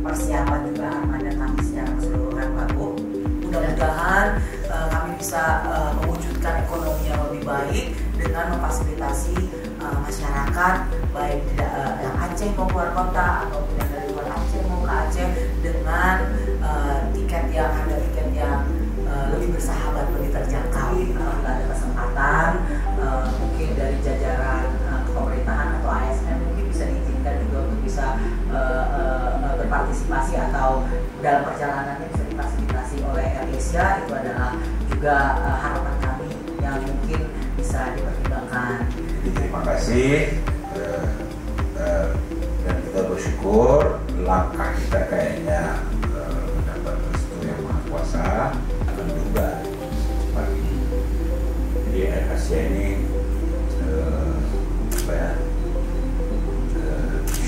persiapan juga armada kami secara keseluruhan Pak Bu. Mudah-mudahan kami bisa mewujudkan ekonomi yang lebih baik dengan memfasilitasi masyarakat baik yang Aceh mau keluar kota ataupun yang dari luar Aceh mau ke Aceh dengan tiket yang lebih bersahabat, lebih terjangkau. Apabila ada kesempatan mungkin dari jajaran pemerintahan atau ASN mungkin bisa diizinkan juga untuk bisa berpartisipasi atau dalam perjalanannya bisa difasilitasi oleh AirAsia. Itu adalah juga harapan kami yang mungkin bisa dipertimbangkan. Terima kasih dan kita bersyukur langkah kita kayaknya mendapat restu yang Maha Kuasa akan juga pagi. Jadi AirAsia ini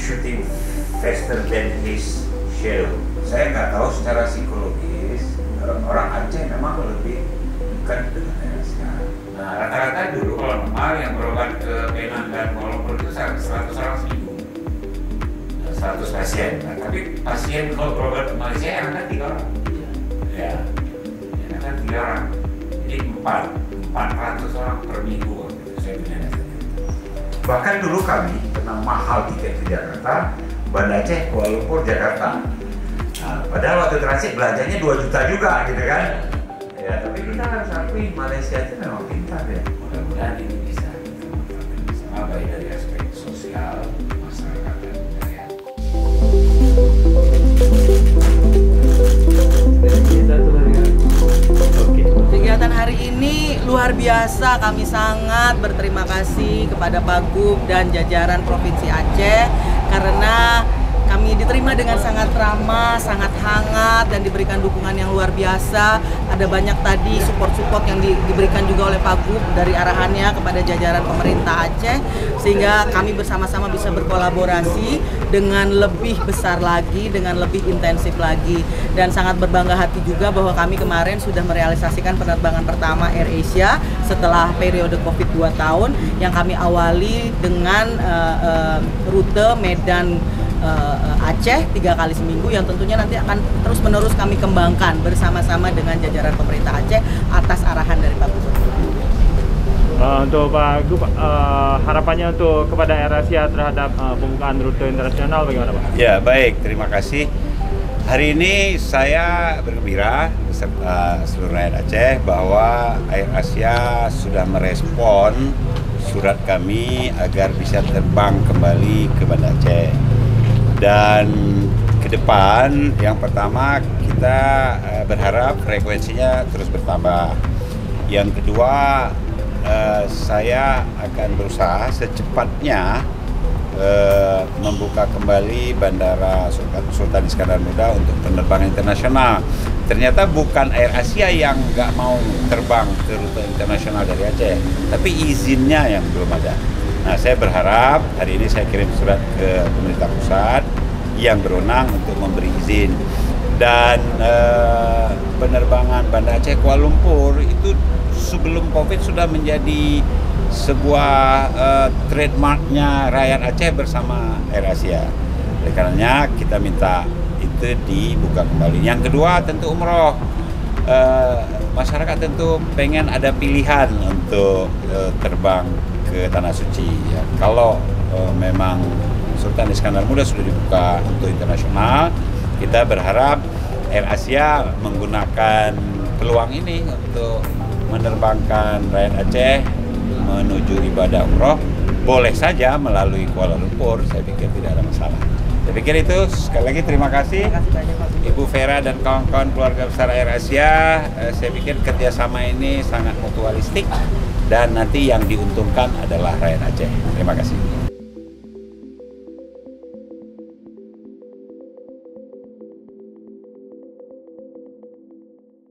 shooting faster than his shadow. Saya nggak tahu secara psikologis orang Aceh memang lebih dekat dengan AirAsia. Nah, rata-rata dulu kalau normal yang berobat ke Penang dan Kuala Lumpur itu 100 orang seminggu, 100 pasien. Nah, tapi pasien kalau berobat ke Malaysia yang ada 3 orang. Ya, yang ada 3 orang. Jadi 400 orang per minggu. Gitu. Saya punya data. Bahkan dulu kami pernah mahal tiket ke Jakarta, Banda Aceh, Kuala Lumpur, Jakarta. Nah, padahal waktu transit belanjanya 2 juta juga, gitu kan? Ya, tapi kita harus akui Malaysia itu memang pintar ya. Mudah-mudahan ini bisa kita manfaatkan bersama baik dari aspek sosial, masyarakat dan budaya. Kegiatan hari ini luar biasa, kami sangat berterima kasih kepada Pagub dan jajaran Provinsi Aceh karena kami diterima dengan sangat ramah, sangat hangat, dan diberikan dukungan yang luar biasa. Ada banyak tadi support-support yang diberikan juga oleh Pagub dari arahannya kepada jajaran pemerintah Aceh, sehingga kami bersama-sama bisa berkolaborasi dengan lebih besar lagi, dengan lebih intensif lagi. Dan sangat berbangga hati juga bahwa kami kemarin sudah merealisasikan penerbangan pertama AirAsia setelah periode Covid 2 tahun, yang kami awali dengan rute Medan Aceh 3 kali seminggu, yang tentunya nanti akan terus-menerus kami kembangkan bersama-sama dengan jajaran pemerintah Aceh atas arahan dari Pak Gubernur. Untuk Pak Gub, harapannya untuk kepada AirAsia terhadap pembukaan rute internasional bagaimana Pak? Ya baik, terima kasih. Hari ini saya bergembira beserta seluruh rakyat Aceh bahwa AirAsia sudah merespon surat kami agar bisa terbang kembali ke Banda Aceh. Dan ke depan, yang pertama kita berharap frekuensinya terus bertambah. Yang kedua, saya akan berusaha secepatnya membuka kembali Bandara Sultan Iskandar Muda untuk penerbangan internasional. Ternyata bukan AirAsia yang nggak mau terbang ke rute internasional dari Aceh, tapi izinnya yang belum ada. Nah, saya berharap hari ini saya kirim surat ke pemerintah pusat yang berwenang untuk memberi izin. Dan penerbangan Banda Aceh Kuala Lumpur itu sebelum Covid sudah menjadi sebuah trademarknya rakyat Aceh bersama AirAsia. Oleh karenanya kita minta itu dibuka kembali. Yang kedua tentu umroh. Masyarakat tentu pengen ada pilihan untuk terbang ke Tanah Suci. Ya. Kalau memang Sultan Iskandar Muda sudah dibuka untuk internasional, kita berharap AirAsia menggunakan peluang ini untuk menerbangkan rakyat Aceh menuju ibadah umroh, boleh saja melalui Kuala Lumpur. Saya pikir tidak ada masalah. Saya pikir itu. Sekali lagi terima kasih Ibu Vera dan kawan-kawan keluarga besar AirAsia. Saya pikir kerjasama ini sangat mutualistik dan nanti yang diuntungkan adalah rakyat Aceh. Terima kasih.